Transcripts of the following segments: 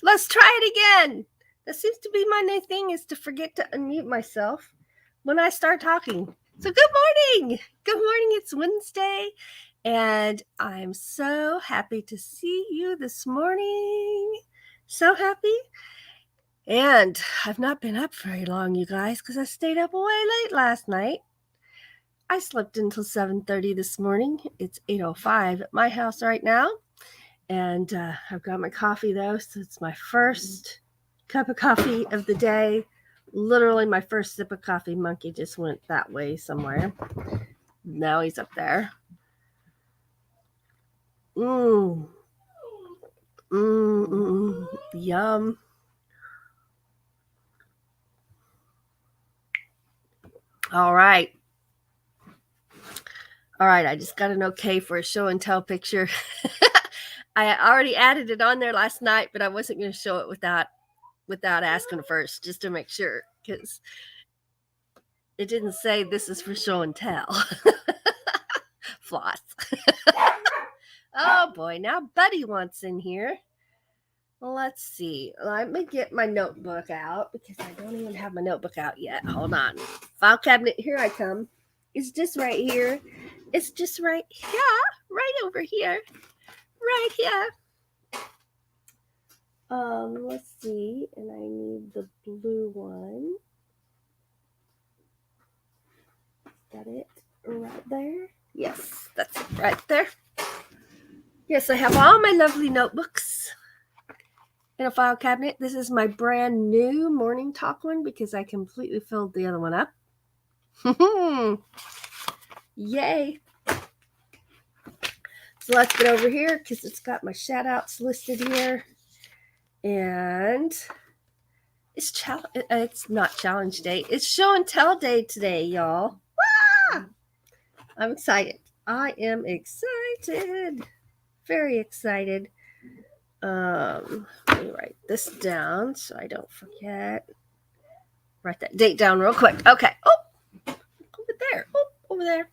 Let's try it again. That seems to be my new thing, is to forget to unmute myself when I start talking. So good morning. Good morning. It's Wednesday, and I'm so happy to see you this morning. So happy. And I've not been up very long, you guys, because I stayed up way late last night. I slept until 7:30 this morning. It's 8:05 at my house right now. And I've got my coffee, though, so it's my first cup of coffee of the day. Literally my first sip of coffee. Monkey just went that way somewhere. Now he's up there. Yum. All right. I just got an okay for a show and tell picture. I already added it on there last night, but I wasn't going to show it without asking first, just to make sure, because it didn't say this is for show and tell. Floss. Oh boy, now Buddy wants in here. Well, let's see. Let me get my notebook out, because I don't even have my notebook out yet. Hold on. File cabinet, here I come. It's just right here. It's just right here. Right over here. Right here. Let's see. And I need the blue one. Is that it? Right there? Yes, that's it right there. Yes, I have all my lovely notebooks in a file cabinet. This is my brand new morning talk one, because I completely filled the other one up. Yay. So let's get over here, because it's got my shout outs listed here. And it's not challenge day. It's show and tell day today, y'all. Ah! I'm excited. I am excited. Very excited. Let me write this down so I don't forget. Write that date down real quick. Okay. Oh, over there. Oh, over there.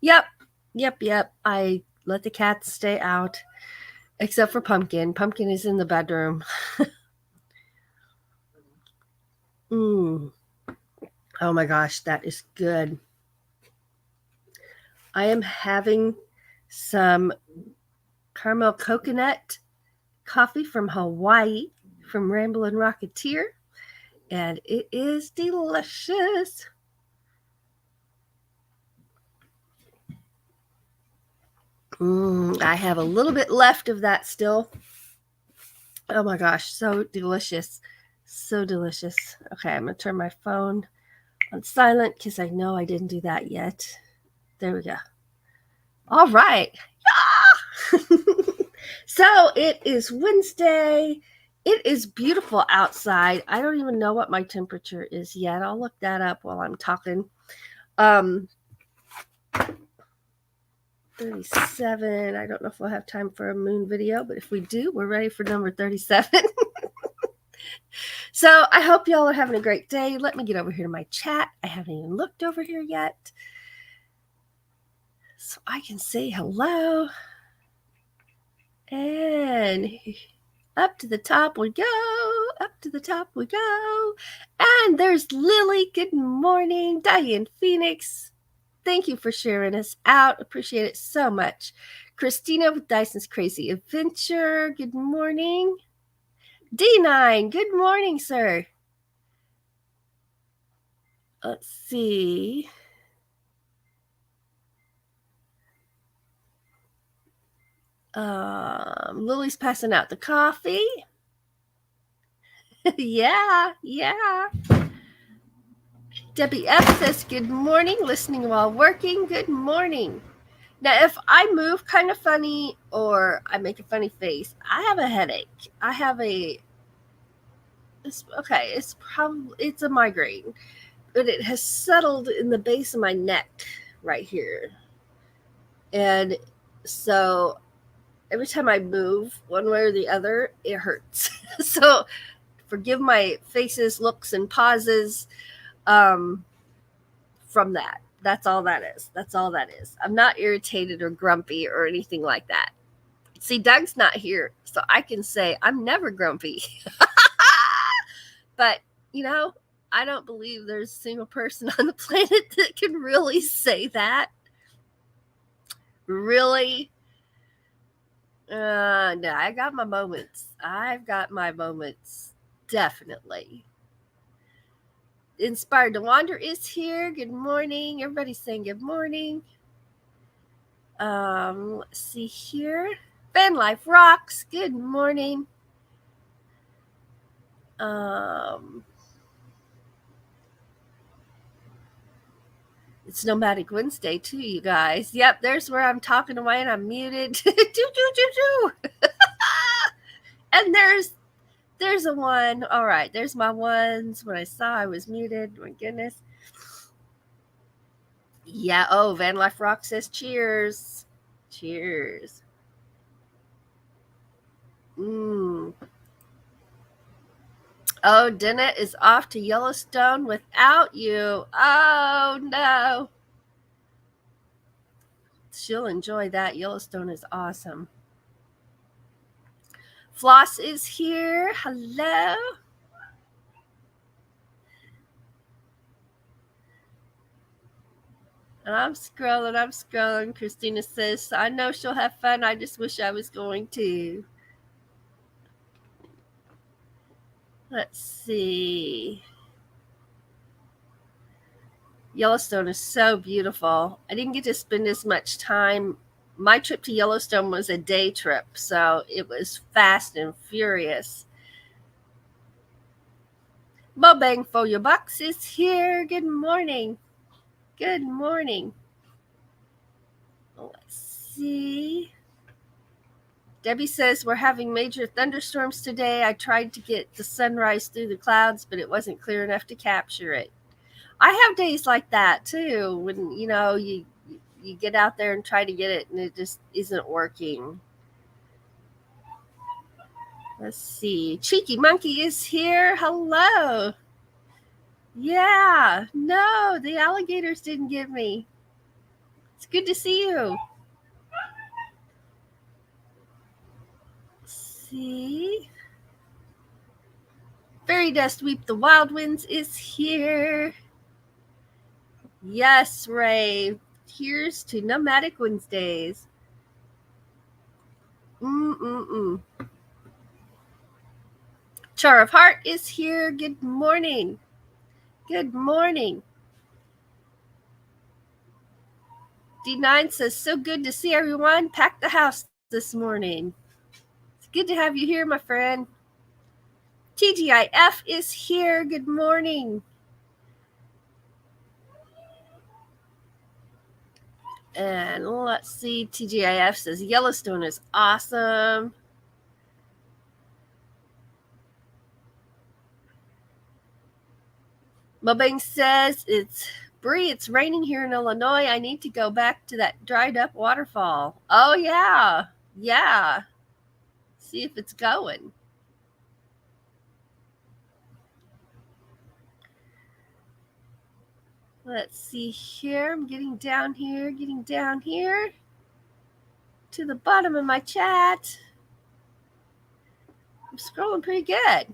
Yep. I let the cats stay out, except for Pumpkin. Pumpkin is in the bedroom. Oh my gosh, that is good. I am having some caramel coconut coffee from Hawaii, from Ramblin' Rocketeer. and it is delicious. I have a little bit left of that still. Oh my gosh, so delicious. So delicious. Okay, I'm going to turn my phone on silent because I know I didn't do that yet. There we go. All right. Yeah! So it is Wednesday. It is beautiful outside. I don't even know what my temperature is yet. I'll look that up while I'm talking. 37. I don't know if we'll have time for a moon video, but if we do, we're ready for number 37. So I hope y'all are having a great day. Let me get over here to my chat. I haven't even looked over here yet, so I can say hello. And up to the top we go. Up to the top we go. And there's Lily. Good morning. Diane Phoenix. Thank you for sharing us out. Appreciate it so much. Christina with Dyson's Crazy Adventure. Good morning. D9. Good morning, sir. Let's see. Lily's passing out the coffee. yeah. Debbie F says, good morning, listening while working. Good morning. Now, if I move kind of funny or I make a funny face, I have a headache. It's a migraine, but it has settled in the base of my neck right here. And so every time I move one way or the other, it hurts. So forgive my faces, looks, and pauses from that. That's all that is. I'm not irritated or grumpy or anything like that. See, Doug's not here, so I can say I'm never grumpy. But, I don't believe there's a single person on the planet that can really say that. Really? No, I've got my moments. Definitely. Inspired to Wander is here. Good morning. Everybody's saying good morning. Let's see here. Van Life Rocks. Good morning. It's Nomadic Wednesday too, you guys. Yep, there's where I'm talking away and I'm muted. And there's a one. All right, there's my ones when I saw I was muted. My goodness. Yeah. Oh, Van Life Rock says cheers. Cheers. Oh, Dennett is off to Yellowstone without you. Oh, no. She'll enjoy that. Yellowstone is awesome. Floss is here. Hello. I'm scrolling. Christina says, I know she'll have fun. I just wish I was going to. Let's see. Yellowstone is so beautiful. I didn't get to spend as much time. My trip to Yellowstone was a day trip, so it was fast and furious. Mo Bang for your bucks is here. Good morning. Good morning. Let's see. Debbie says we're having major thunderstorms today. I tried to get the sunrise through the clouds, but it wasn't clear enough to capture it. I have days like that too, when you get out there and try to get it and it just isn't working. Let's see. Cheeky Monkey is here. Hello. Yeah. No, the alligators didn't give me. It's good to see you. See. Fairy Dust Weep the Wild Winds is here. Yes, Ray. Here's to Nomadic Wednesdays. Char of Heart is here. Good morning. Good morning. D9 says, so good to see everyone. Pack the house this morning. It's good to have you here, my friend. TGIF is here. Good morning. And let's see. TGIF says, Yellowstone is awesome. Mobang says, it's Bree, it's raining here in Illinois. I need to go back to that dried up waterfall. Oh, yeah. Yeah. See if it's going. Let's see here. I'm getting down here to the bottom of my chat. I'm scrolling pretty good.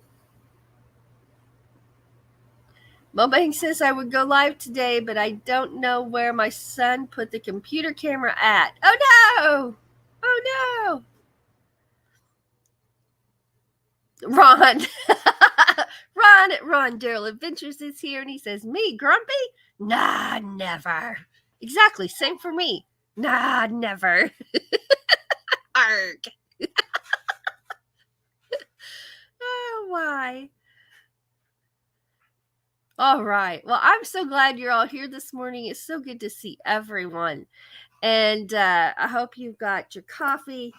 Mobang says I would go live today, but I don't know where my son put the computer camera at. Oh no! Oh no! Ron. Ron Daryl Adventures is here and he says, me, grumpy? Nah, never. Exactly, same for me. Nah, never. Arg. Oh, why? All right. Well, I'm so glad you're all here this morning. It's so good to see everyone. And I hope you've got your coffee.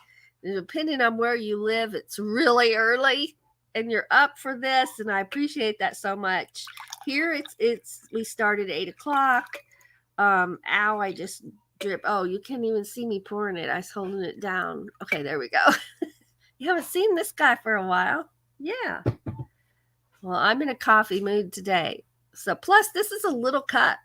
And depending on where you live, it's really early and you're up for this. And I appreciate that so much. Here it's we started at 8 o'clock. Ow, I just drip. Oh, you can't even see me pouring it. I was holding it down. Okay, there we go. You haven't seen this guy for a while. Yeah. Well, I'm in a coffee mood today. So, plus, this is a little cup.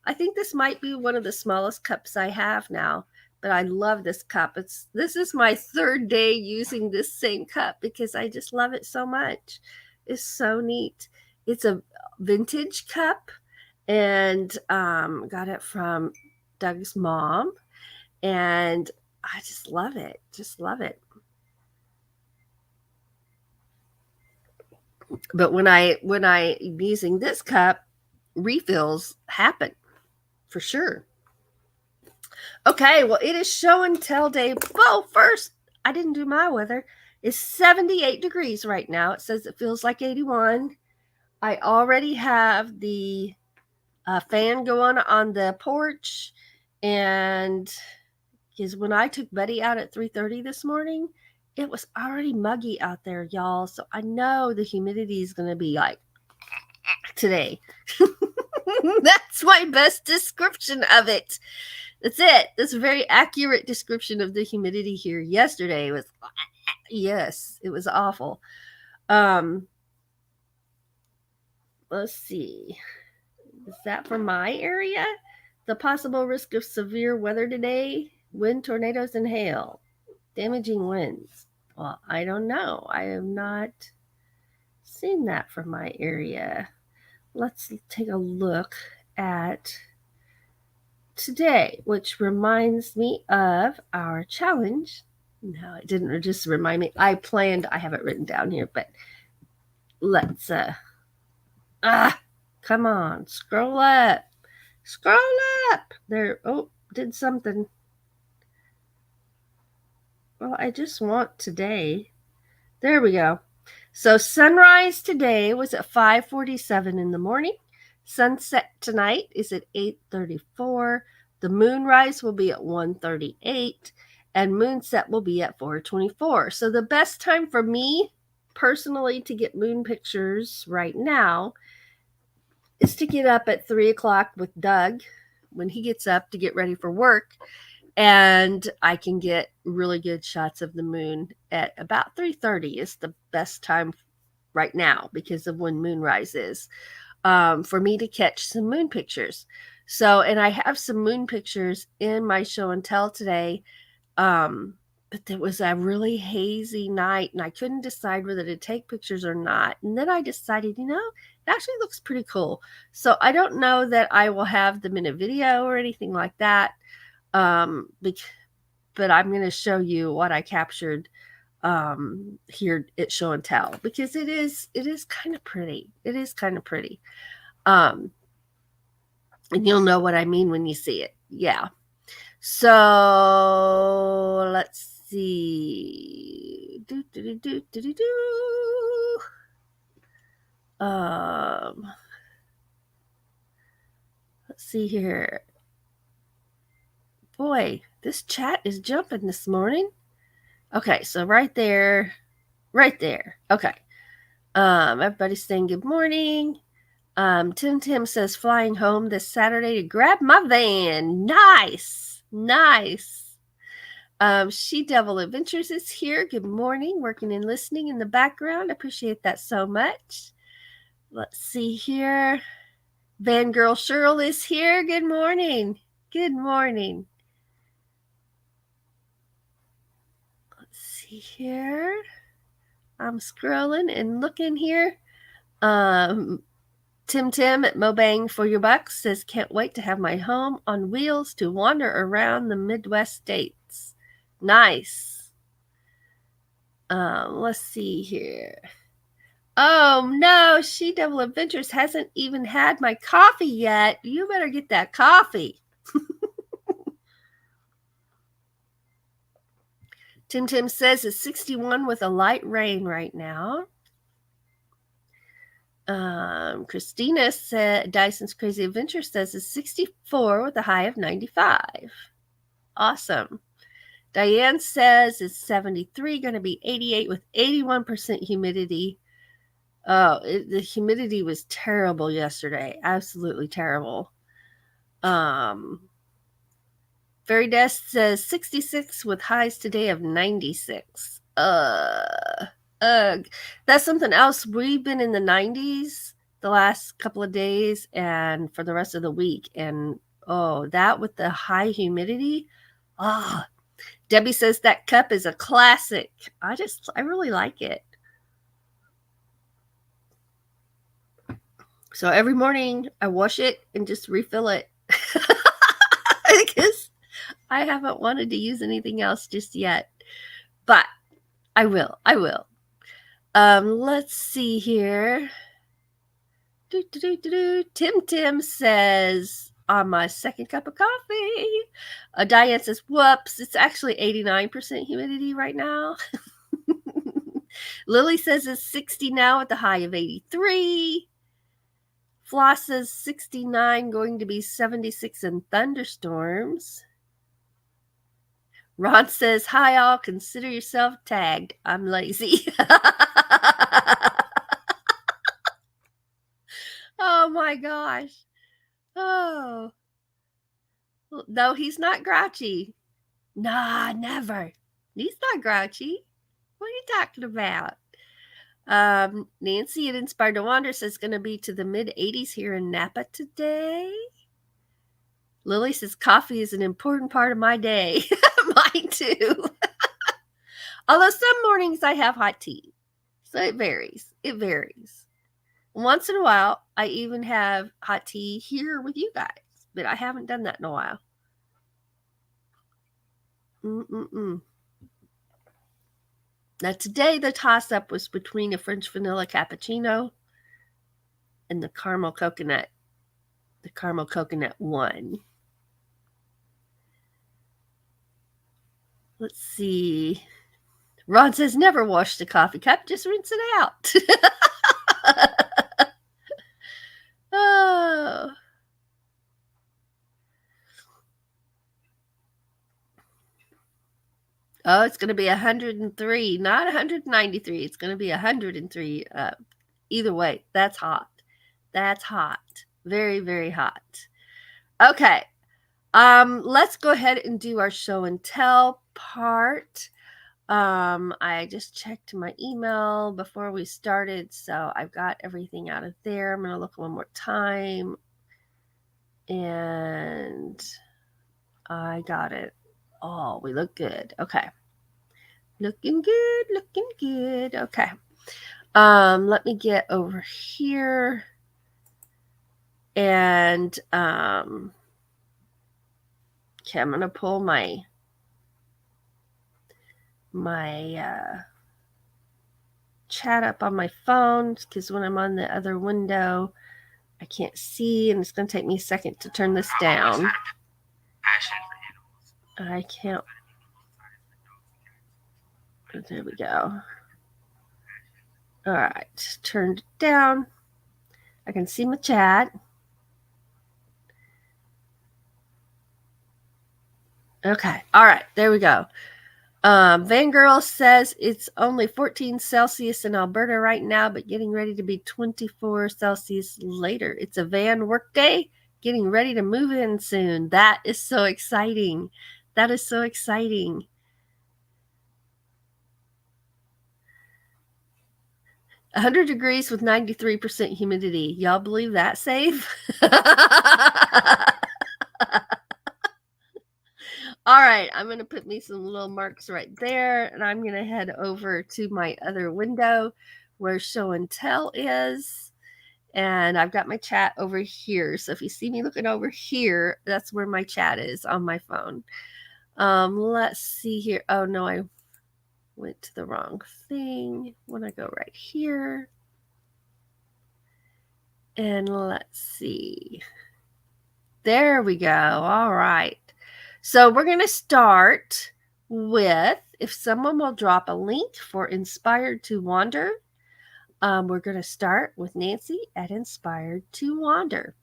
I think this might be one of the smallest cups I have now, but I love this cup. This is my third day using this same cup because I just love it so much. It's so neat. It's a vintage cup, and got it from Doug's mom, and I just love it. Just love it. But when I using this cup, refills happen for sure. Okay, well, it is show and tell day. Well, first, I didn't do my weather. It's 78 degrees right now. It says it feels like 81. I already have the fan going on the porch, and because when I took Buddy out at 3:30 this morning, it was already muggy out there, y'all. So I know the humidity is going to be like today. That's my best description of it. That's it. That's a very accurate description of the humidity here. Yesterday was, yes, it was awful. Let's see. Is that for my area? The possible risk of severe weather today: wind, tornadoes, and hail. Damaging winds. Well, I don't know. I have not seen that for my area. Let's take a look at today, which reminds me of our challenge. No, it didn't just remind me. I have it written down here, but let's come on, scroll up. There. Oh, did something. Well, I just want today. There we go. So sunrise today was at 5:47 in the morning. Sunset tonight is at 8:34. The moonrise will be at 1:38, and moonset will be at 4:24. So the best time for me personally to get moon pictures right now is to get up at 3 o'clock with Doug when he gets up to get ready for work. And I can get really good shots of the moon at about 3:30 is the best time right now because of when moonrise is, for me to catch some moon pictures. So, and I have some moon pictures in my show and tell today, but there was a really hazy night and I couldn't decide whether to take pictures or not. And then I decided, it actually looks pretty cool. So I don't know that I will have them in a video or anything like that. But I'm going to show you what I captured here at Show and Tell, because it is kind of pretty. It is kind of pretty. And you'll know what I mean when you see it. Yeah. So let's see. Let's see here. Boy, this chat is jumping this morning. Okay, so right there. Okay. Everybody's saying good morning. Tim says flying home this Saturday to grab my van. Nice. She Devil Adventures is here. Good morning. Working and listening in the background. Appreciate that so much. Let's see here. Van Girl Cheryl is here. Good morning. Let's see here. I'm scrolling and looking here. Tim at Mobang for your bucks says, can't wait to have my home on wheels to wander around the Midwest states. Nice. Let's see here. Oh no, She Devil Adventures hasn't even had my coffee yet. You better get that coffee. Tim says it's 61 with a light rain right now. Christina said Dyson's Crazy Adventure says it's 64 with a high of 95. Awesome. Diane says it's 73, going to be 88 with 81% humidity. Oh, the humidity was terrible yesterday. Absolutely terrible. Fairy Desk says 66 with highs today of 96. That's something else. We've been in the 90s the last couple of days and for the rest of the week. And that with the high humidity. Debbie says that cup is a classic. I really like it. So every morning I wash it and just refill it. Because I haven't wanted to use anything else just yet. But I will. Let's see here. Tim says, on my second cup of coffee. Diane says, whoops, it's actually 89% humidity right now. Lily says it's 60 now at the high of 83. Floss says 69, going to be 76 in thunderstorms. Ron says, hi all, consider yourself tagged. I'm lazy. Oh my gosh. Oh. No, he's not grouchy. Nah, never. He's not grouchy. What are you talking about? Nancy at Inspired to Wander says it's going to be to the mid 80s here in Napa today. Lily says coffee is an important part of my day. Mine too. Although some mornings I have hot tea. So it varies. Once in a while, I even have hot tea here with you guys. But I haven't done that in a while. Now today the toss-up was between a French vanilla cappuccino and the caramel coconut. The caramel coconut won. Let's see. Ron says never wash the coffee cup, just rinse it out. Oh. Oh, it's going to be 103, not 193. It's going to be 103. Either way, that's hot. Very, very hot. Okay. Let's go ahead and do our show and tell part. I just checked my email before we started, so I've got everything out of there. I'm going to look one more time. And I got it. Oh, we look good. Okay. Looking good. Okay. Let me get over here. And okay, I'm going to pull my my chat up on my phone, because when I'm on the other window, I can't see, and it's going to take me a second to turn this down. I can't. There we go. All right, turned it down. I can see my chat. Okay, all right, there we go. Vangirl says it's only 14 Celsius in Alberta right now, but getting ready to be 24 Celsius later. It's a van work day, getting ready to move in soon. That is so exciting. That is so exciting. "100 degrees with 93% humidity. Y'all believe that safe?" All right, I'm going to put me some little marks right there, and I'm going to head over to my other window where show and tell is. And I've got my chat over here. So if you see me looking over here, that's where my chat is on my phone. Let's see here. Oh, no, I went to the wrong thing. When I go right here. And let's see. There we go. All right. So we're going to start with, if someone will drop a link for Inspired to Wander, we're going to start with Nancy at Inspired to Wander.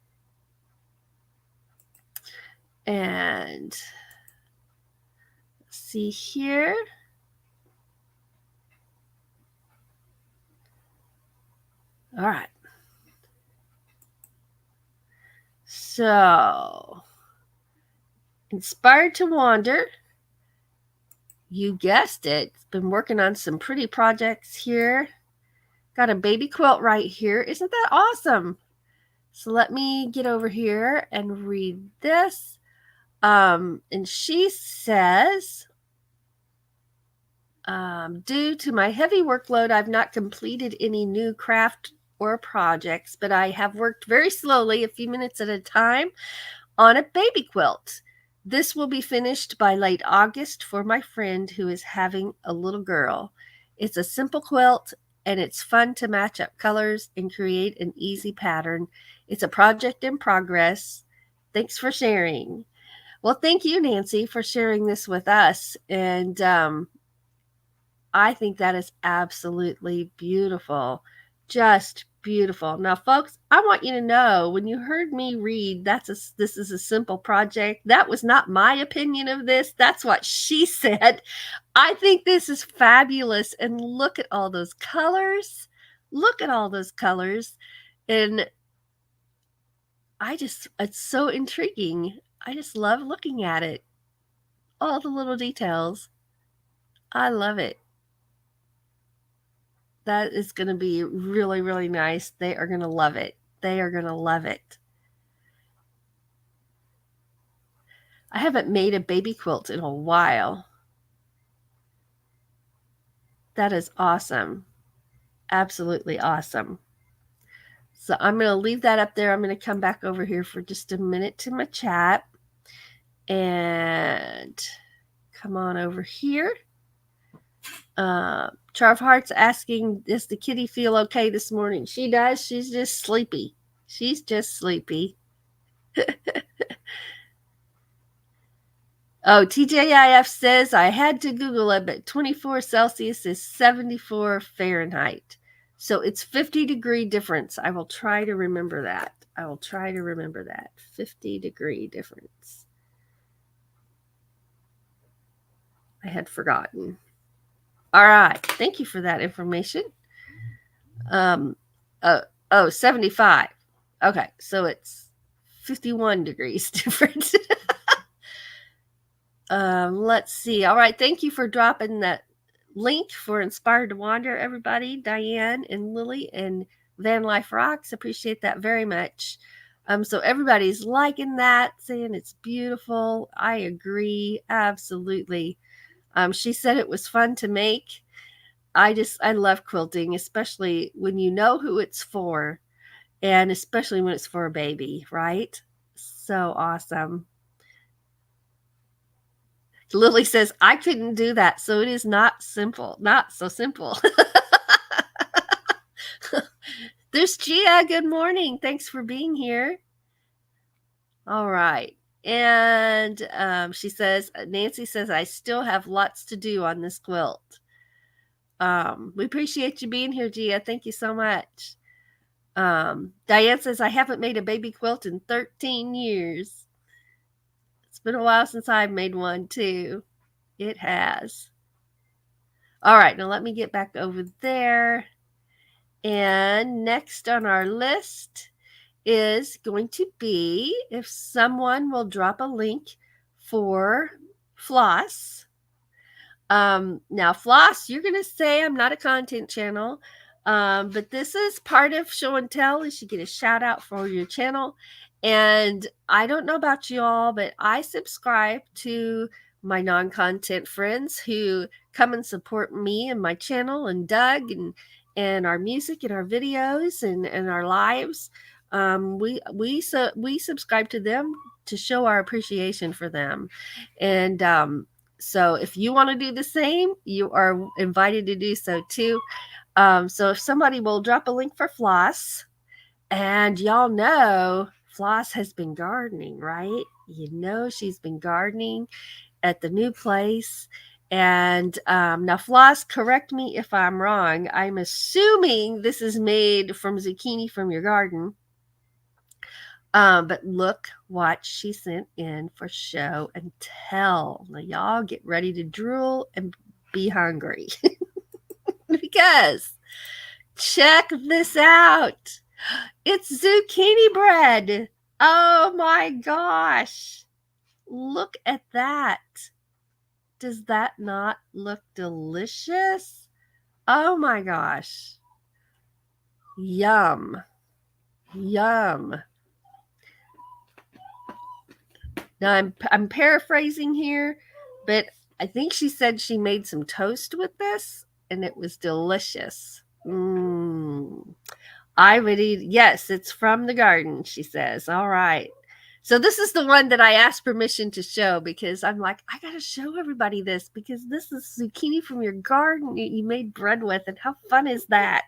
And see here. All right. So, Inspired to Wander. You guessed it. Been working on some pretty projects here. Got a baby quilt right here. Isn't that awesome? So let me get over here and read this. And she says, due to my heavy workload, I've not completed any new craft or projects, but I have worked very slowly, a few minutes at a time, on a baby quilt. This will be finished by late August for my friend who is having a little girl. It's a simple quilt, and it's fun to match up colors and create an easy pattern. It's a project in progress. Thanks for sharing. Well, thank you, Nancy, for sharing this with us. And I think that is absolutely beautiful. Just beautiful. Now, folks, I want you to know, when you heard me read, this is a simple project. That was not my opinion of this. That's what she said. I think this is fabulous. And look at all those colors. Look at all those colors. And it's so intriguing. I just love looking at it. All the little details. I love it. That is going to be really, really nice. They are going to love it. They are going to love it. I haven't made a baby quilt in a while. That is awesome. Absolutely awesome. So I'm going to leave that up there. I'm going to come back over here for just a minute to my chat. And come on over here. Charv Heart's asking, does the kitty feel okay this morning? She does. She's just sleepy. She's just sleepy. Oh, TJIF says, I had to Google it, but 24 Celsius is 74 Fahrenheit. So it's 50-degree difference. I will try to remember that. 50-degree difference. I had forgotten. All right. Thank you for that information. 75. Okay. So it's 51 degrees different. Let's see. All right. Thank you for dropping that link for Inspired to Wander, everybody. Diane and Lily and Van Life Rocks. Appreciate that very much. So everybody's liking that, saying it's beautiful. I agree. Absolutely. She said it was fun to make. I love quilting, especially when you know who it's for, and especially when it's for a baby, right? So awesome. Lily says, I couldn't do that, so it is not simple. Not so simple. There's Gia. Good morning. Thanks for being here. All right. And she says, Nancy says, I still have lots to do on this quilt. We appreciate you being here, Gia. Thank you so much. Diane says, I haven't made a baby quilt in 13 years. It's been a while since I've made one, too. It has. All right, now let me get back over there. And next on our list is going to be if someone will drop a link for Floss. Now, Floss, you're going to say I'm not a content channel, but this is part of Show and Tell. You should get a shout out for your channel. And I don't know about you all, but I subscribe to my non-content friends who come and support me and my channel and Doug and our music and our videos and our lives. We subscribe to them to show our appreciation for them. And so if you want to do the same, you are invited to do so too. So if somebody will drop a link for Floss, and y'all know Floss has been gardening, right? You know she's been gardening at the new place. And now, Floss, correct me if I'm wrong. I'm assuming this is made from zucchini from your garden. But look what she sent in for Show and Tell. Now, y'all get ready to drool and be hungry. Because check this out. It's zucchini bread. Oh my gosh. Look at that. Does that not look delicious? Oh my gosh. Yum. Yum. Now I'm paraphrasing here, but I think she said she made some toast with this and it was delicious. I would eat. Yes, it's from the garden, she says. All right. So this is the one that I asked permission to show because I'm like, I got to show everybody this because this is zucchini from your garden you made bread with. And how fun is that?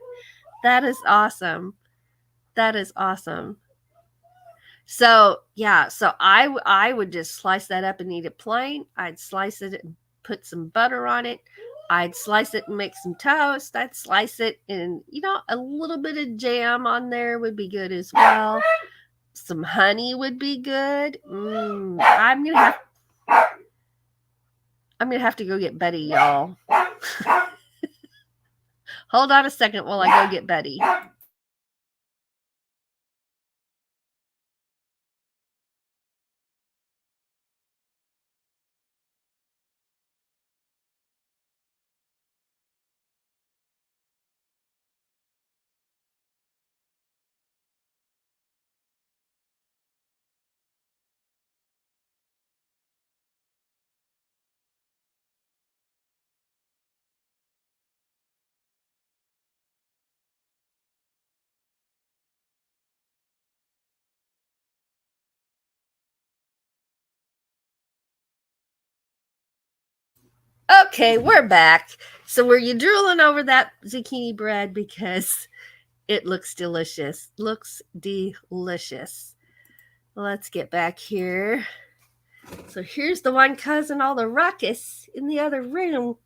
That is awesome. That is awesome. So yeah, so I would just slice that up and eat it plain. I'd slice it and put some butter on it. I'd slice it and make some toast. I'd slice it and, a little bit of jam on there would be good as well. Some honey would be good. I'm gonna have to go get Betty, y'all. Hold on a second while I go get Betty. Okay, we're back. So were you drooling over that zucchini bread because it looks delicious? Looks delicious. Let's get back here. So here's the one causing all the ruckus in the other room.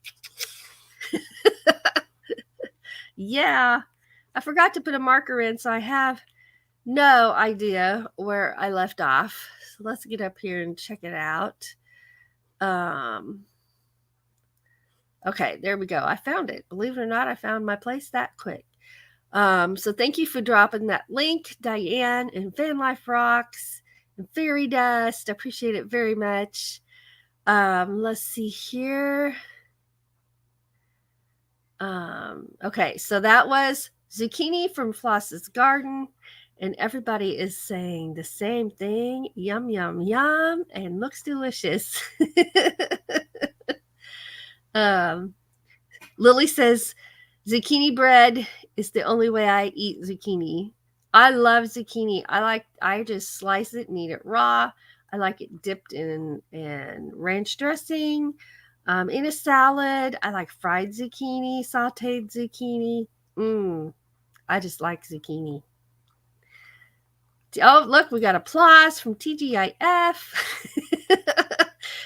Yeah, I forgot to put a marker in, so I have no idea where I left off. So let's get up here and check it out. Okay, there we go. I found it. Believe it or not, I found my place that quick. So thank you for dropping that link, Diane and Van Life Rocks and Fairy Dust. I appreciate it very much. Let's see here. Okay, so that was zucchini from Floss's garden, and everybody is saying the same thing. Yum, yum, yum, and looks delicious. Lily says, zucchini bread is the only way I eat zucchini. I love zucchini. I just slice it and eat it raw. I like it dipped in ranch dressing, in a salad. I like fried zucchini, sauteed zucchini. I just like zucchini. Oh, look, we got applause from TGIF.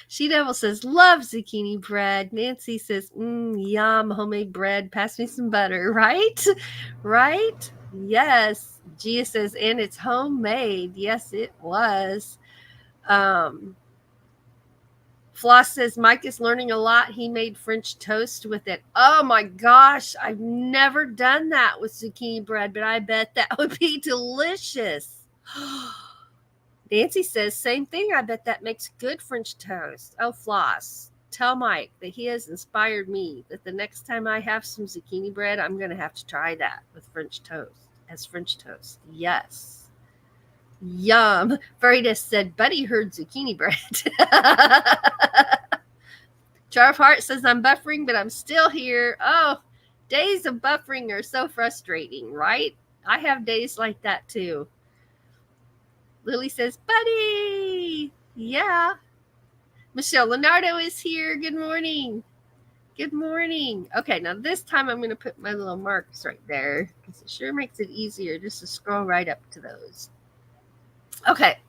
She Devil says, love zucchini bread. Nancy says, yum, homemade bread. Pass me some butter, right? Right? Yes. Gia says, and it's homemade. Yes, it was. Floss says, Mike is learning a lot. He made French toast with it. Oh my gosh, I've never done that with zucchini bread, but I bet that would be delicious. Nancy says, same thing. I bet that makes good French toast. Oh, Floss, tell Mike that he has inspired me that the next time I have some zucchini bread, I'm going to have to try that with French toast, as French toast. Yes. Yum. Veritas said, Buddy heard zucchini bread. Charv Hart says, I'm buffering, but I'm still here. Oh, days of buffering are so frustrating, right? I have days like that too. Lily says, Buddy. Yeah. Michelle Leonardo is here. Good morning. Good morning. Okay, now this time I'm going to put my little marks right there because it sure makes it easier just to scroll right up to those. Okay,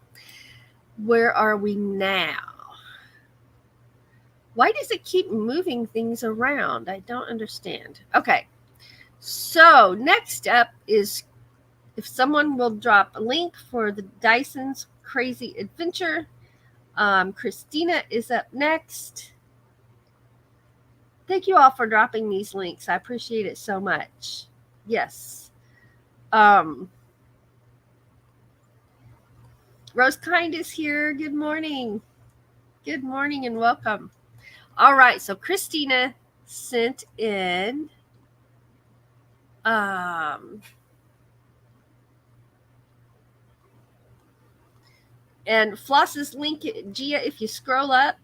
where are we now? Why does it keep moving things around? I don't understand. Okay, so next up is if someone will drop a link for the Dyson's Crazy Adventure. Christina is up next. Thank you all for dropping these links. I appreciate it so much. Yes. Rose Kind is here. Good morning. Good morning and welcome. All right. So Christina sent in and Floss's link, Gia, if you scroll up,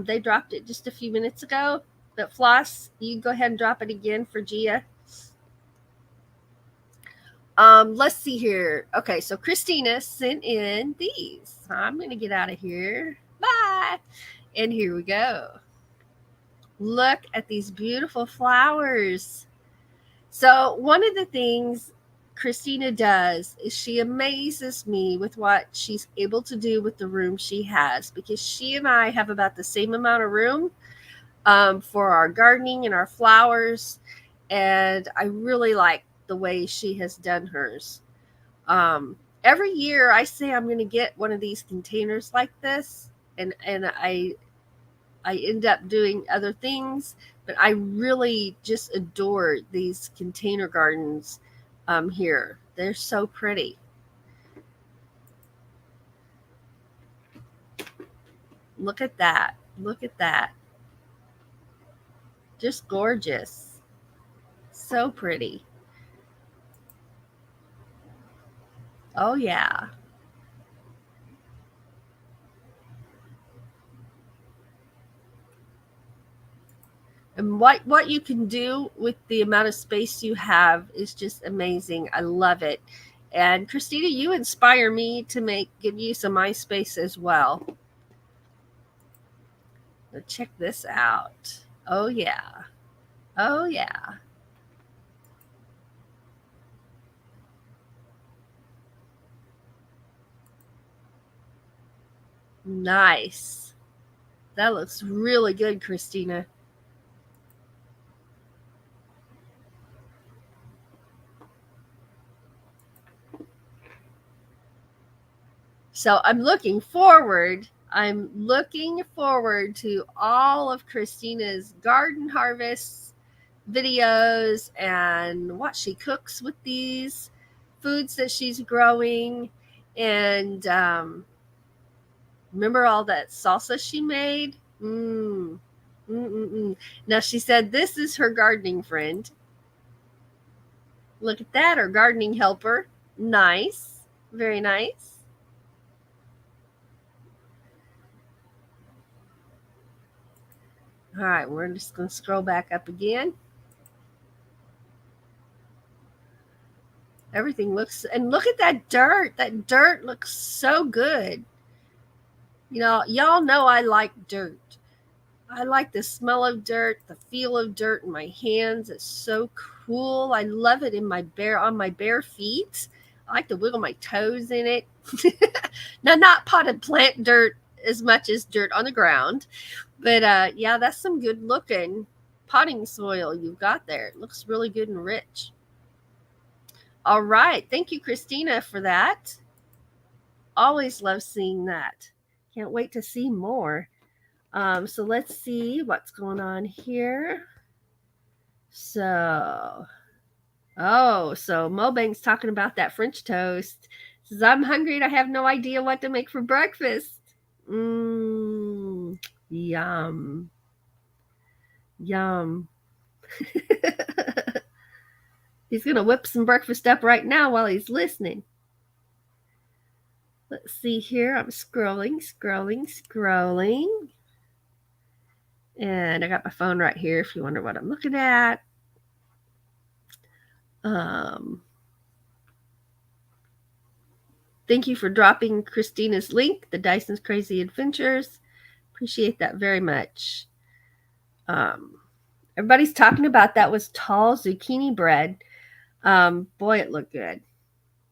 they dropped it just a few minutes ago. But Floss, you go ahead and drop it again for Gia. Let's see here. Okay, so Christina sent in these. I'm going to get out of here. Bye. And here we go. Look at these beautiful flowers. So one of the things Christina does is she amazes me with what she's able to do with the room she has, because she and I have about the same amount of room for our gardening and our flowers. And I really like the way she has done hers. Every year I say I'm going to get one of these containers like this, and I end up doing other things, but I really just adore these container gardens here. They're so pretty. Look at that. Look at that. Just gorgeous. So pretty. Oh, yeah. And what you can do with the amount of space you have is just amazing. I love it. And Christina, you inspire me to give you some eye space as well. Now check this out. Oh, yeah. Oh, yeah. Nice. That looks really good, Christina. So I'm looking forward to all of Christina's garden harvests videos and what she cooks with these foods that she's growing. And remember all that salsa she made? Now she said this is her gardening friend. Look at that, her gardening helper. Nice. Very nice. All right, we're just going to scroll back up again. Everything looks, and look at that dirt. That dirt looks so good. Y'all know I like dirt. I like the smell of dirt, the feel of dirt in my hands. It's so cool. I love it on my bare feet. I like to wiggle my toes in it. Now, not potted plant dirt as much as dirt on the ground, but yeah, that's some good looking potting soil you've got there. It looks really good and rich. All right, thank you, Christina, for that. Always love seeing that. Can't wait to see more. So let's see what's going on here. So, so Mobank's talking about that French toast. Says, I'm hungry and I have no idea what to make for breakfast. Mmm, yum. Yum. He's going to whip some breakfast up right now while he's listening. Let's see here. I'm scrolling. And I got my phone right here if you wonder what I'm looking at. Thank you for dropping Christina's link, the Dyson's Crazy Adventures. Appreciate that very much. Everybody's talking about that was tall zucchini bread. Boy, it looked good.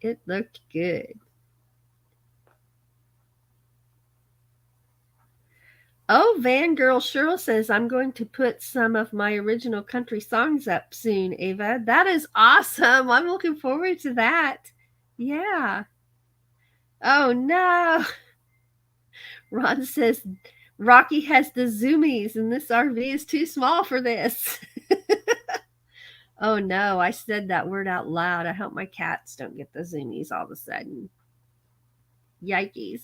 It looked good. Oh, Vangirl Cheryl says, I'm going to put some of my original country songs up soon, Ava. That is awesome. I'm looking forward to that. Yeah. Oh, no. Ron says, Rocky has the zoomies, and this RV is too small for this. Oh, no. I said that word out loud. I hope my cats don't get the zoomies all of a sudden. Yikes.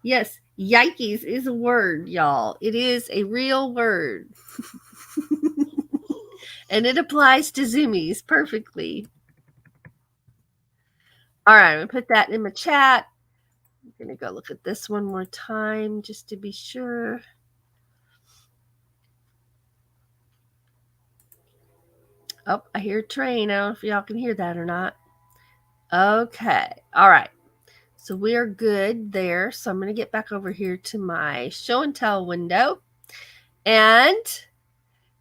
Yes, yikes is a word, y'all. It is a real word. And it applies to zoomies perfectly. All right, I'm going to put that in my chat. I'm going to go look at this one more time just to be sure. Oh, I hear a train. I don't know if y'all can hear that or not. Okay. All right. So we are good there. So I'm going to get back over here to my show and tell window. And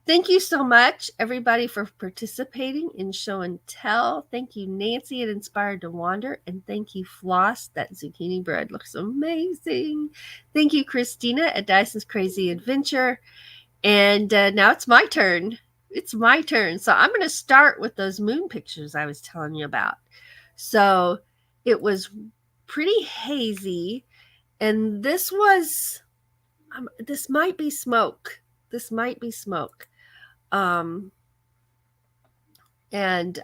thank you so much, everybody, for participating in show and tell. Thank you, Nancy at Inspired to Wander. And thank you, Floss. That zucchini bread looks amazing. Thank you, Christina at Dyson's Crazy Adventure. And now it's my turn. It's my turn. So I'm going to start with those moon pictures I was telling you about. So it was pretty hazy. And this was, this might be smoke. This might be smoke. And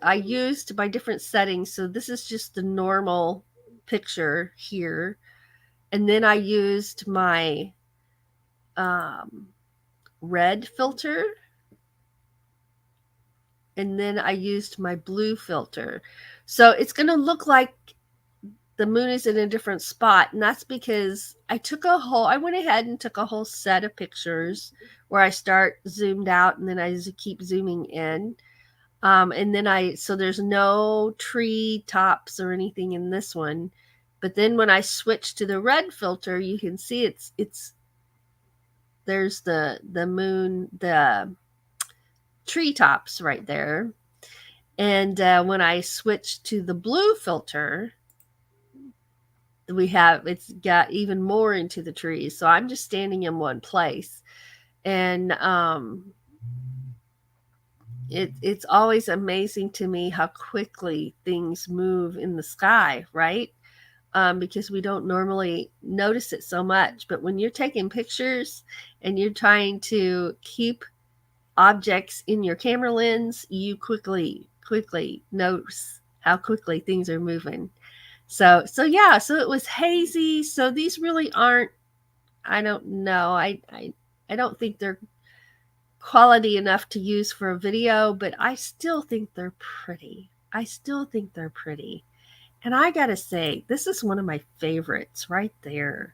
I used my different settings. So this is just the normal picture here. And then I used my red filter. And then I used my blue filter. So it's going to look like the moon is in a different spot. And that's because I went ahead and took a whole set of pictures where I start zoomed out and then I keep zooming in. And then so there's no tree tops or anything in this one. But then when I switch to the red filter, you can see there's the moon, the treetops right there. And when I switch to the blue filter, it's got even more into the trees. So I'm just standing in one place. And it's always amazing to me how quickly things move in the sky, right? Because we don't normally notice it so much. But when you're taking pictures and you're trying to keep objects in your camera lens, you quickly notice how quickly things are moving. So yeah, so it was hazy. So these really aren't, I don't know. I don't think they're quality enough to use for a video, but I still think they're pretty. And I gotta say, this is one of my favorites right there.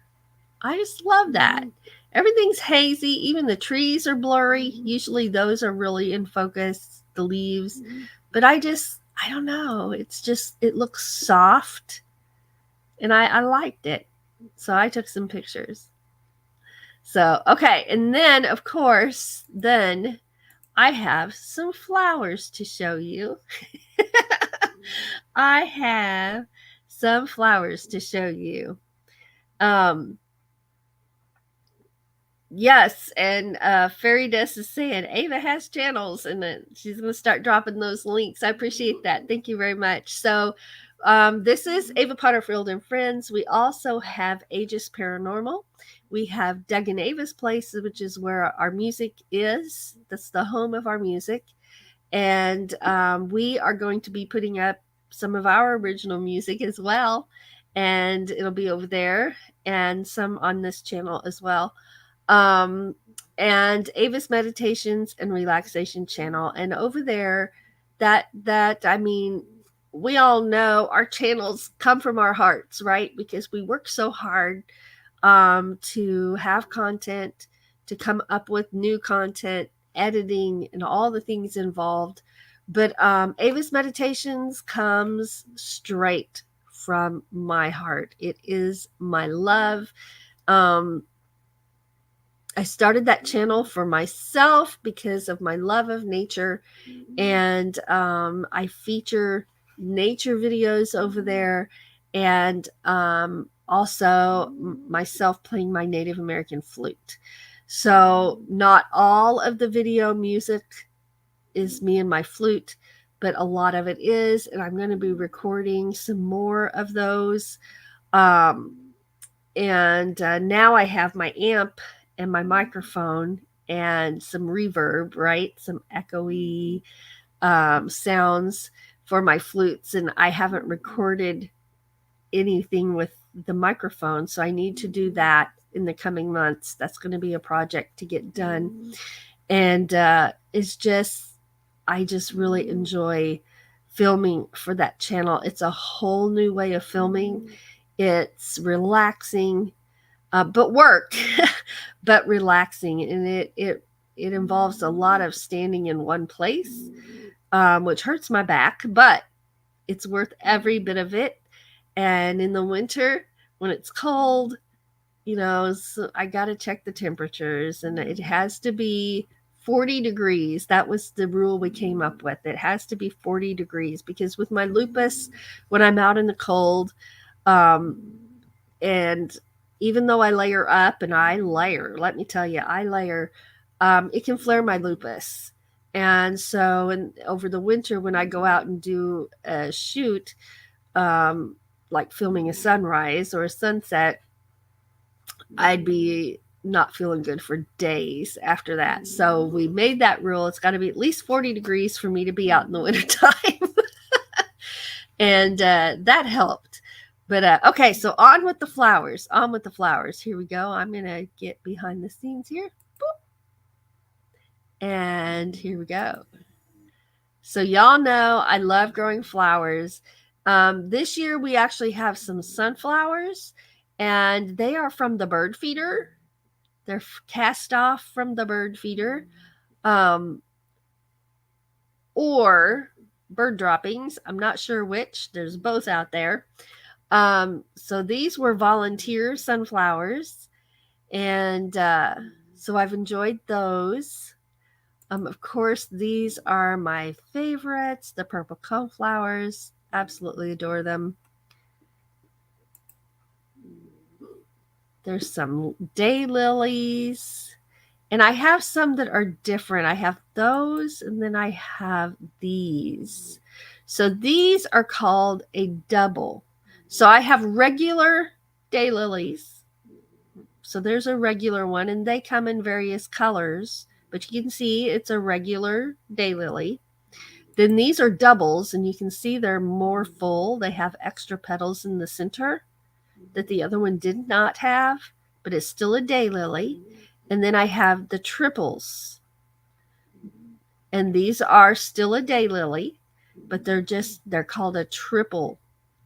I just love that. Everything's hazy. Even the trees are blurry. Usually those are really in focus, the leaves. But I don't know. It looks soft. And I liked it. So I took some pictures. So, okay. And then, of course, then I have some flowers to show you. I have some flowers to show you. Um, yes, and Fairy Dust is saying Ava has channels, and she's going to start dropping those links. I appreciate that. Thank you very much. So, this is Ava Potterfield and Friends. We also have Aegis Paranormal. We have Doug and Ava's Place, which is where our music is. That's the home of our music. And we are going to be putting up some of our original music as well. And it'll be over there and some on this channel as well. Um, and Ava's Meditations and Relaxation channel. And over there, I mean, we all know our channels come from our hearts, right? Because we work so hard to have content, to come up with new content, editing, and all the things involved. But Ava's Meditations comes straight from my heart. It is my love. I started that channel for myself because of my love of nature, and I feature nature videos over there, and also myself playing my Native American flute. So not all of the video music is me and my flute, but a lot of it is, and I'm going to be recording some more of those. And now I have my amp and my microphone and some reverb, right? Some echoey sounds for my flutes, and I haven't recorded anything with the microphone, so I need to do that in the coming months. That's going to be a project to get done. And I just really enjoy filming for that channel. It's a whole new way of filming. It's relaxing, but work, but relaxing, and it involves a lot of standing in one place, which hurts my back, but it's worth every bit of it. And in the winter, when it's cold, so I got to check the temperatures, and it has to be 40 degrees. That was the rule we came up with. It has to be 40 degrees because with my lupus, when I'm out in the cold, and even though I layer up, and let me tell you, I layer, it can flare my lupus. And so, over the winter, when I go out and do a shoot, like filming a sunrise or a sunset, I'd be not feeling good for days after that. So we made that rule. It's got to be at least 40 degrees for me to be out in the wintertime. And that helped. But okay, so on with the flowers. On with the flowers. Here we go. I'm going to get behind the scenes here. Boop. And here we go. So y'all know I love growing flowers. This year we actually have some sunflowers, and they are from the bird feeder. They're cast off from the bird feeder, or bird droppings. I'm not sure which. There's both out there. So these were volunteer sunflowers, and so I've enjoyed those. Of course, these are my favorites, the purple coneflowers. Absolutely adore them. There's some daylilies, and I have some that are different. I have those, and then I have these. So these are called a double. So I have regular daylilies. So there's a regular one, and they come in various colors, but you can see it's a regular daylily. Then these are doubles, and you can see they're more full. They have extra petals in the center that the other one did not have, but it's still a daylily. And then I have the triples, and these are still a daylily, but they're called a triple.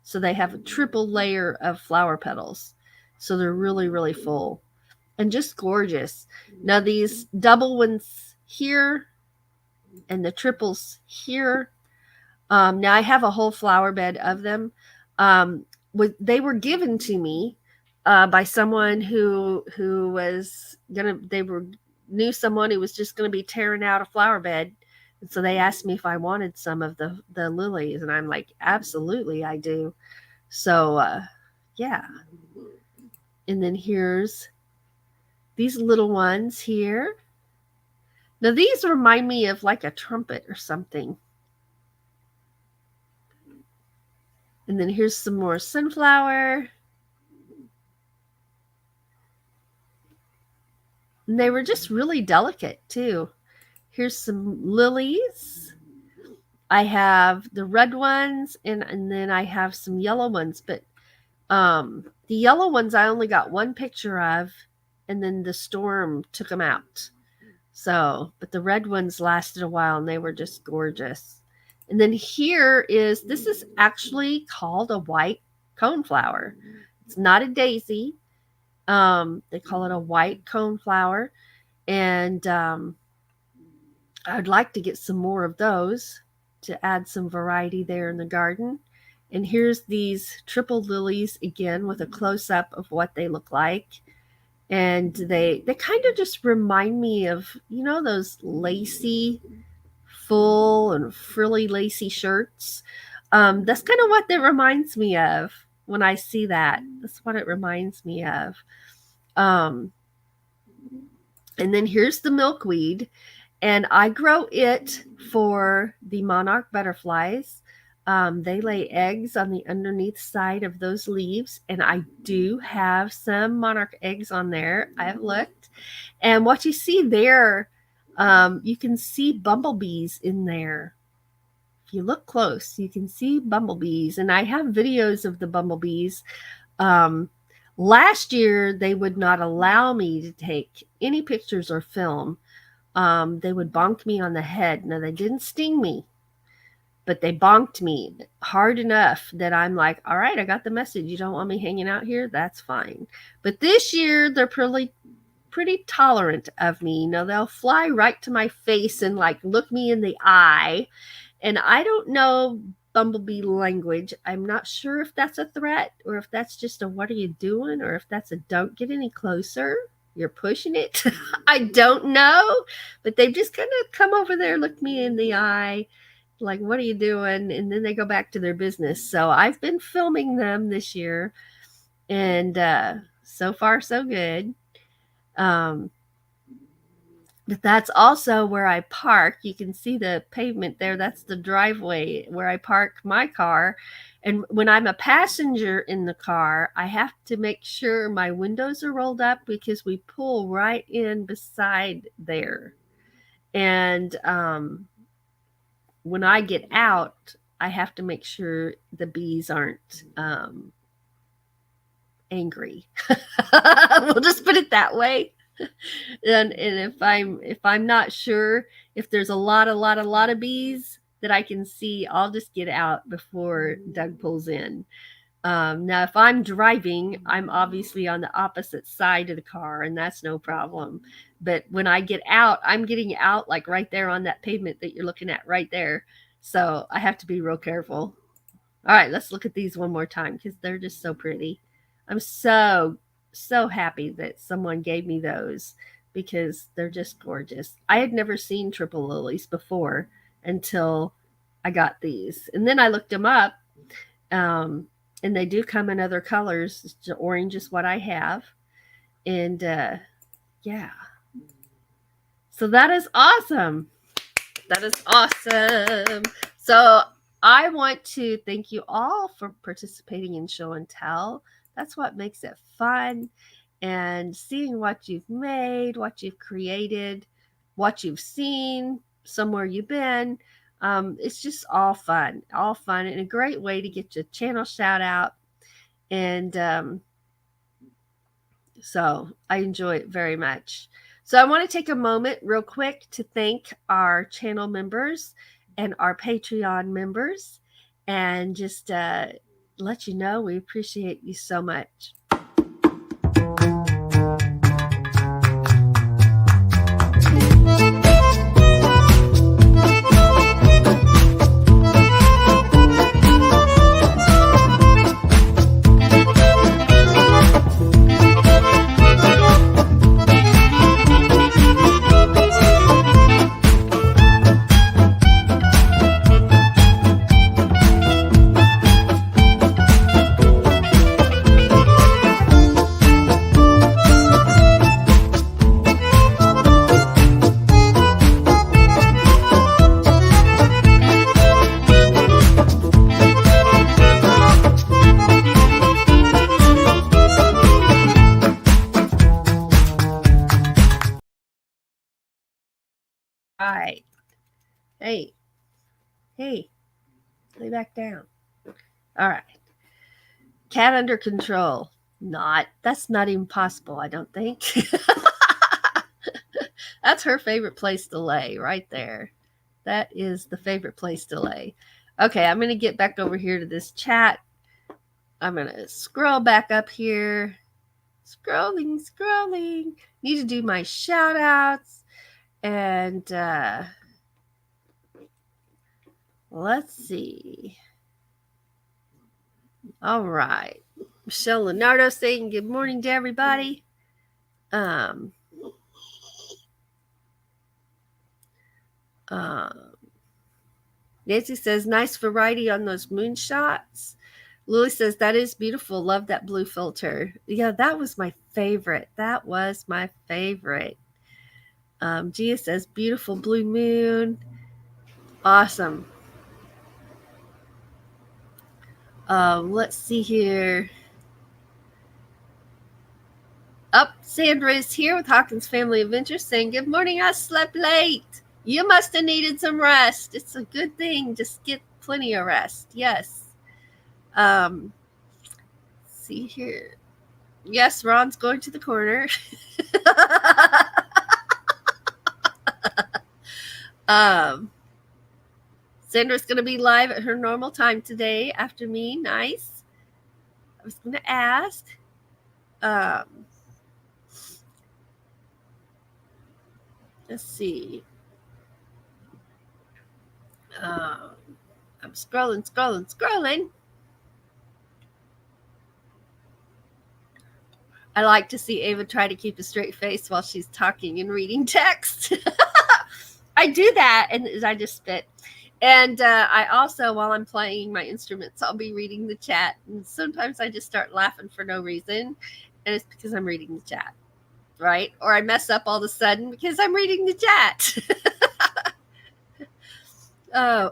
So they have a triple layer of flower petals. So they're really, really full and just gorgeous. Now these double ones here and the triples here. Now I have a whole flower bed of them. They were given to me by someone who was knew someone who was just gonna be tearing out a flower bed. And so they asked me if I wanted some of the lilies, and I'm like, absolutely, I do. So yeah. And then here's these little ones here. Now these remind me of like a trumpet or something. And then here's some more sunflower. And they were just really delicate too. Here's some lilies. I have the red ones and then I have some yellow ones, but the yellow ones I only got one picture of, and then the storm took them out. So, but the red ones lasted a while and they were just gorgeous. And then this is actually called a white coneflower. It's not a daisy. They call it a white coneflower. And I'd like to get some more of those to add some variety there in the garden. And here's these triple lilies again with a close-up of what they look like. And they kind of just remind me of, you know, those lacy, full and frilly lacy shirts. That's kind of what that reminds me of when I see that. That's what it reminds me of. And then here's the milkweed. And I grow it for the monarch butterflies. They lay eggs on the underneath side of those leaves, and I do have some monarch eggs on there. I have looked, and what you see there, you can see bumblebees in there. If you look close, you can see bumblebees, and I have videos of the bumblebees. Last year, they would not allow me to take any pictures or film. They would bonk me on the head. Now, they didn't sting me, but they bonked me hard enough that I'm like, all right, I got the message. You don't want me hanging out here? That's fine. But this year, they're pretty tolerant of me. You know, they'll fly right to my face and like look me in the eye. And I don't know bumblebee language. I'm not sure if that's a threat or if that's just a what are you doing or if that's a don't get any closer. You're pushing it. I don't know. But they've just kind of come over there, look me in the eye. Like, what are you doing? And then they go back to their business. So I've been filming them this year. And so far, so good. But that's also where I park. You can see the pavement there. That's the driveway where I park my car. And when I'm a passenger in the car, I have to make sure my windows are rolled up because we pull right in beside there. And when I get out, I have to make sure the bees aren't angry. We'll just put it that way. And if I'm not sure if there's a lot of bees that I can see, I'll just get out before Doug pulls in. Now, if I'm driving, I'm obviously on the opposite side of the car, and that's no problem. But when I get out, I'm getting out like right there on that pavement that you're looking at right there. So I have to be real careful. All right, let's look at these one more time because they're just so pretty. I'm so happy that someone gave me those because they're just gorgeous. I had never seen triple lilies before until I got these. And then I looked them up. And they do come in other colors. Orange is what I have. And yeah. So that is awesome. That is awesome. So I want to thank you all for participating in Show and Tell. That's what makes it fun. And seeing what you've made, what you've created, what you've seen, somewhere you've been. It's just all fun and a great way to get your channel shout out. And so I enjoy it very much. So I want to take a moment real quick to thank our channel members and our Patreon members and just let you know we appreciate you so much. right. Hey, lay back down. All right. Cat under control. That's not even possible, I don't think. That's her favorite place to lay right there. That is the favorite place to lay. Okay, I'm going to get back over here to this chat. I'm going to scroll back up here. Scrolling. Need to do my shout outs. And let's see. All right. Michelle Leonardo saying good morning to everybody. Nancy says, nice variety on those moonshots. Lily says, that is beautiful. Love that blue filter. Yeah, that was my favorite. Gia says, beautiful blue moon. Awesome. Let's see here. Sandra is here with Hawkins Family Adventures saying, good morning, I slept late. You must have needed some rest. It's a good thing. Just get plenty of rest. Yes. See here. Yes, Ron's going to the corner. Sandra's going to be live at her normal time today after me. Nice. I was going to ask. Let's see. I'm scrolling. I like to see Ava try to keep a straight face while she's talking and reading text. I do that, and I just spit. And I also, while I'm playing my instruments, I'll be reading the chat. And sometimes I just start laughing for no reason. And it's because I'm reading the chat, right? Or I mess up all of a sudden because I'm reading the chat. Oh.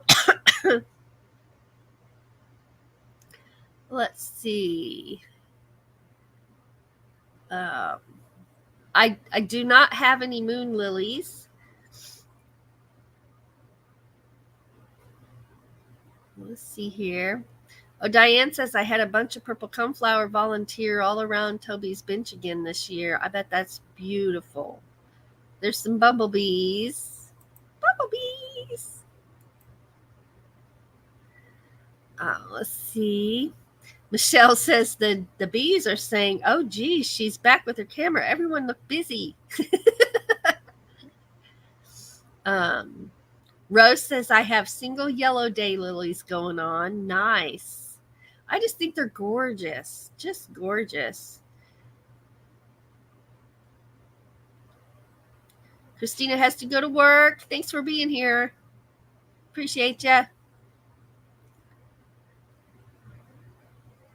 Let's see. I do not have any moon lilies. Let's see here. Oh, Diane says, I had a bunch of purple coneflower volunteer all around Toby's bench again this year. I bet that's beautiful. There's some bumblebees. Let's see. Michelle says the bees are saying, oh, geez, she's back with her camera. Everyone looked busy. Rose says, I have single yellow daylilies going on. Nice. I just think they're gorgeous. Just gorgeous. Christina has to go to work. Thanks for being here. Appreciate ya.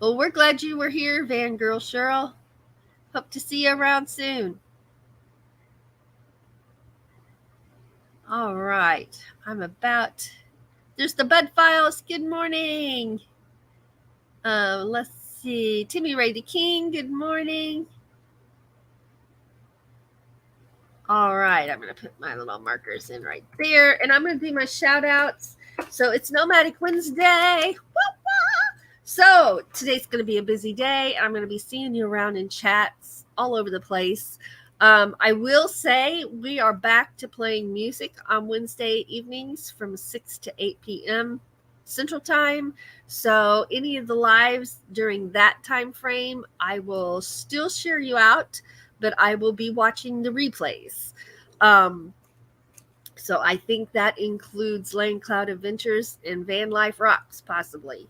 Well, we're glad you were here, Van Girl Cheryl. Hope to see you around soon. All right. There's the Bud Files. Good morning. Let's see. Timmy Ray the King. Good morning. All right. I'm going to put my little markers in right there. And I'm going to do my shout outs. So it's Nomadic Wednesday. So today's going to be a busy day. I'm going to be seeing you around in chats all over the place. I will say we are back to playing music on Wednesday evenings from 6 to 8 p.m. Central Time. So any of the lives during that time frame, I will still share you out, but I will be watching the replays. So I think that includes Lane Cloud Adventures and Van Life Rocks, possibly.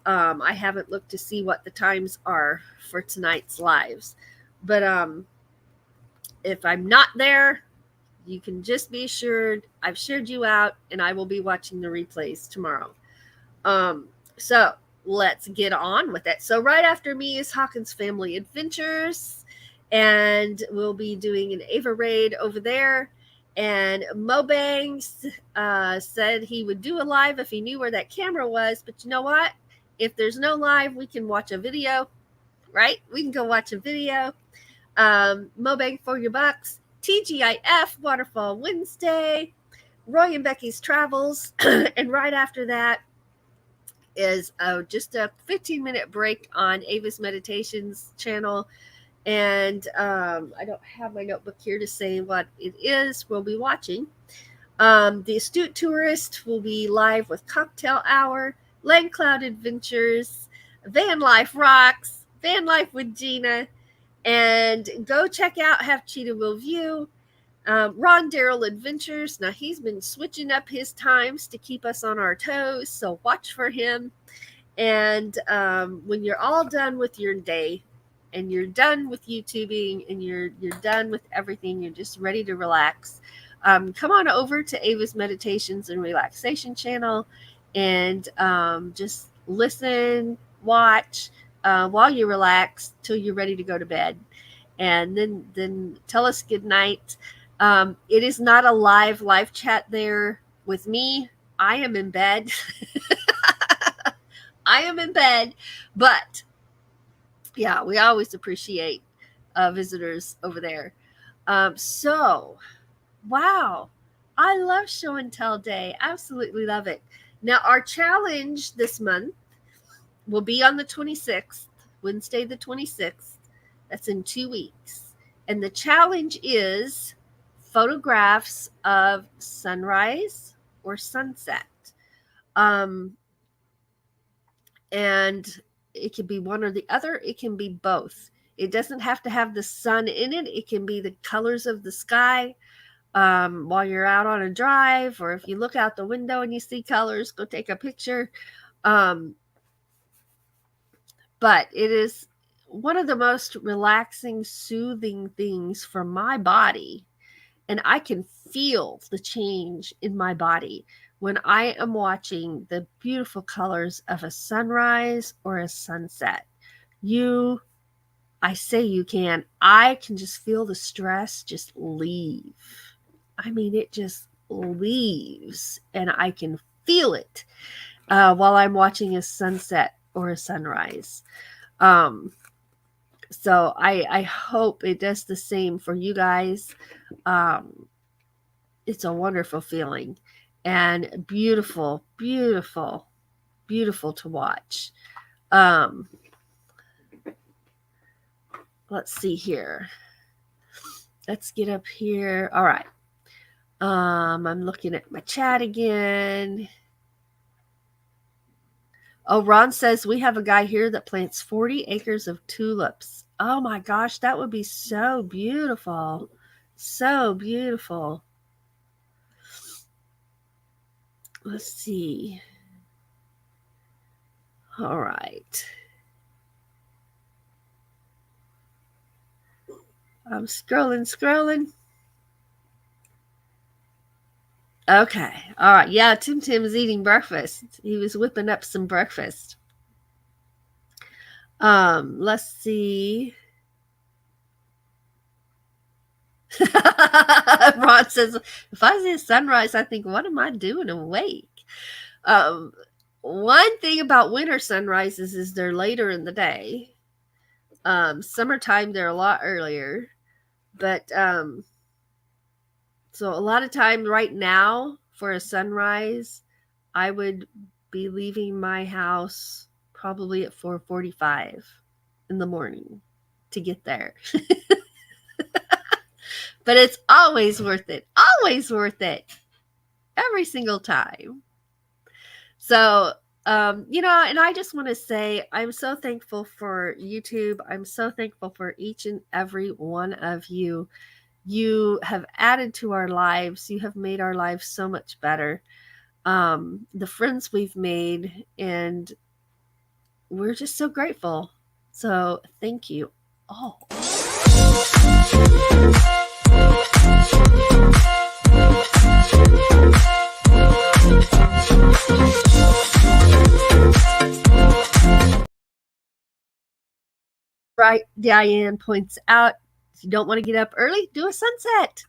I haven't looked to see what the times are for tonight's lives. But if I'm not there, you can just be assured I've shared you out and I will be watching the replays tomorrow. So let's get on with it. So right after me is Hawkins Family Adventures, and we'll be doing an Ava raid over there. And Mobangs said he would do a live if he knew where that camera was. But you know what? If there's no live, we can watch a video, right? We can go watch a video. Mobang for your bucks. TGIF Waterfall Wednesday. Roy and Becky's Travels. And right after that is just a 15-minute break on Ava's Meditations channel. And I don't have my notebook here to say what it is we'll be watching. The Astute Tourist will be live with Cocktail Hour, Land Cloud Adventures, Van Life Rocks, Van Life with Gina, and go check out Have Cheetah Will View. Ron Darrell Adventures. Now, he's been switching up his times to keep us on our toes, so watch for him. And when you're all done with your day and you're done with YouTubing and you're done with everything, you're just ready to relax, come on over to Ava's Meditations and Relaxation channel and just listen, watch while you relax till you're ready to go to bed. And then tell us good night. It is not a live chat there with me. I am in bed. I am in bed, but yeah, we always appreciate visitors over there. So, wow, I love show and tell day. Absolutely love it. Now, our challenge this month will be on the 26th, Wednesday the 26th. That's in 2 weeks. And the challenge is photographs of sunrise or sunset. And it can be one or the other. It can be both. It doesn't have to have the sun in it. It can be the colors of the sky while you're out on a drive, or if you look out the window and you see colors, go take a picture. But it is one of the most relaxing, soothing things for my body. And I can feel the change in my body when I am watching the beautiful colors of a sunrise or a sunset. I can just feel the stress just leave. I mean, it just leaves, and I can feel it while I'm watching a sunset or a sunrise. So I hope it does the same for you guys. It's a wonderful feeling and beautiful, beautiful, beautiful to watch. Let's see here. Let's get up here. All right. I'm looking at my chat again. Oh, Ron says we have a guy here that plants 40 acres of tulips. Oh my gosh, that would be so beautiful. So beautiful. Let's see. All right. I'm scrolling. Okay. All right. Yeah, Tim's eating breakfast. He was whipping up some breakfast. Let's see. Ron says, if I see a sunrise, I think, what am I doing awake? One thing about winter sunrises is they're later in the day. Summertime, they're a lot earlier. But so a lot of time right now for a sunrise, I would be leaving my house probably at 4:45 in the morning to get there. But it's always worth it. Always worth it. Every single time. So, and I just want to say I'm so thankful for YouTube. I'm so thankful for each and every one of you. You have added to our lives. You have made our lives so much better. The friends we've made, and we're just so grateful. So thank you all. Right, Diane points out, if you don't want to get up early, do a sunset.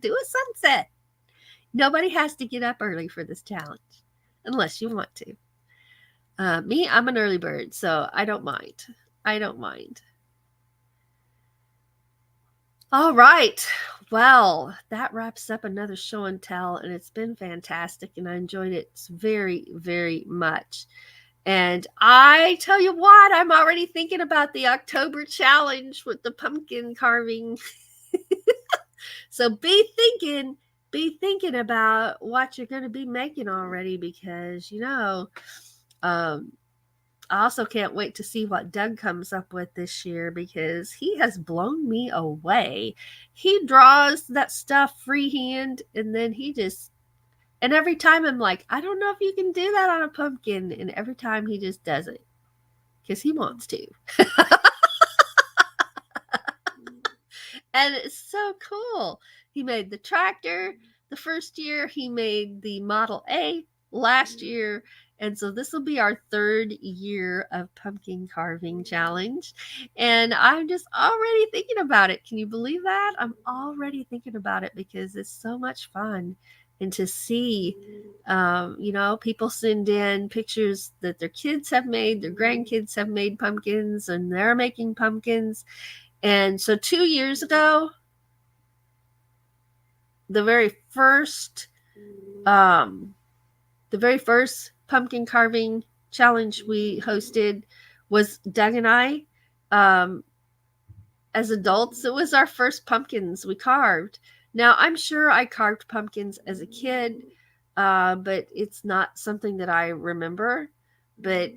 Do a sunset. Nobody has to get up early for this challenge, unless you want to. Me, I'm an early bird, so I don't mind. I don't mind. All right. Well, that wraps up another show and tell, and it's been fantastic, and I enjoyed it very, very much. And I tell you what, I'm already thinking about the October challenge with the pumpkin carving. So be thinking about what you're going to be making already, because I also can't wait to see what Doug comes up with this year, because he has blown me away. He draws that stuff freehand, and then and every time I'm like, I don't know if you can do that on a pumpkin. And every time he just does it because he wants to. And it's so cool. He made the tractor the first year, he made the Model A last year. And so this will be our 3rd year of pumpkin carving challenge. And I'm just already thinking about it. Can you believe that? I'm already thinking about it because it's so much fun. And to see, people send in pictures that their kids have made, their grandkids have made pumpkins, and they're making pumpkins. And so 2 years ago, the very first pumpkin carving challenge we hosted was Doug and I. As adults, it was our first pumpkins we carved. Now, I'm sure I carved pumpkins as a kid, but it's not something that I remember but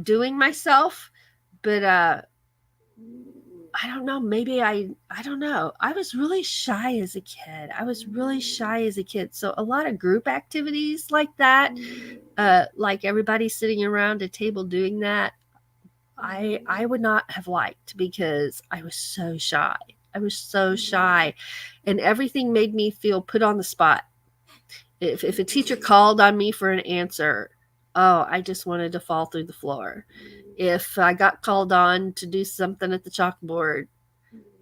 doing myself. But I don't know. Maybe I don't know. I was really shy as a kid. So a lot of group activities like that, like everybody sitting around a table doing that, I would not have liked, because I was so shy. And everything made me feel put on the spot. If a teacher called on me for an answer, oh, I just wanted to fall through the floor. If I got called on to do something at the chalkboard,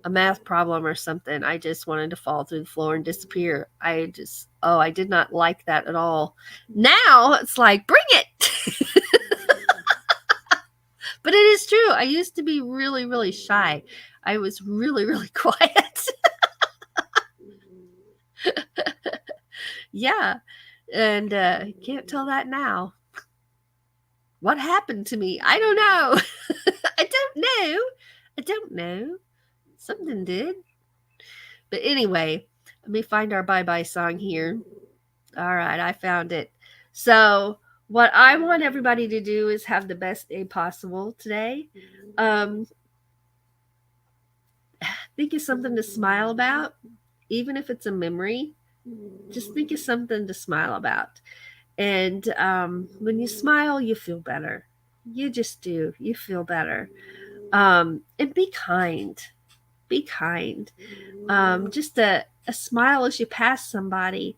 a math problem or something, I just wanted to fall through the floor and disappear. I did not like that at all. Now it's like, bring it. But it is true. I used to be really, really shy. I was really, really quiet. Yeah. And can't tell that now. What happened to me? I don't know. I don't know. Something did. But anyway, let me find our bye-bye song here. All right, I found it. So what I want everybody to do is have the best day possible today. Think of something to smile about, even if it's a memory. Just think of something to smile about. And when you smile, you feel better. You just do. You feel better. And be kind. Be kind. Just a smile as you pass somebody,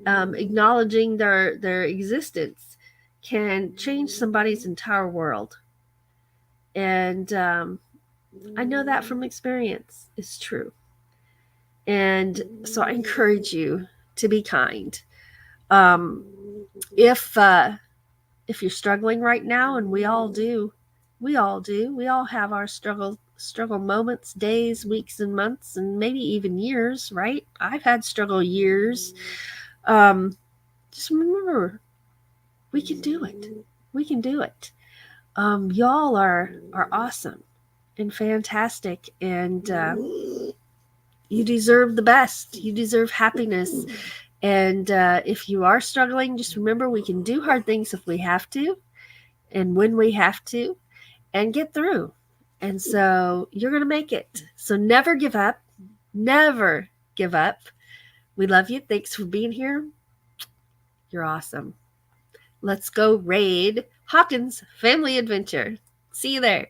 acknowledging their existence, can change somebody's entire world. And I know that from experience. It's true. And so I encourage you to be kind. If you're struggling right now, and we all do, we all have our struggle moments, days, weeks, and months, and maybe even years, right? I've had struggle years. Just remember, we can do it. We can do it. Y'all are awesome and fantastic, and you deserve the best. You deserve happiness. And if you are struggling, just remember, we can do hard things if we have to, and when we have to, and get through. And so you're going to make it. So never give up. Never give up. We love you. Thanks for being here. You're awesome. Let's go raid Hawkins Family Adventure. See you there.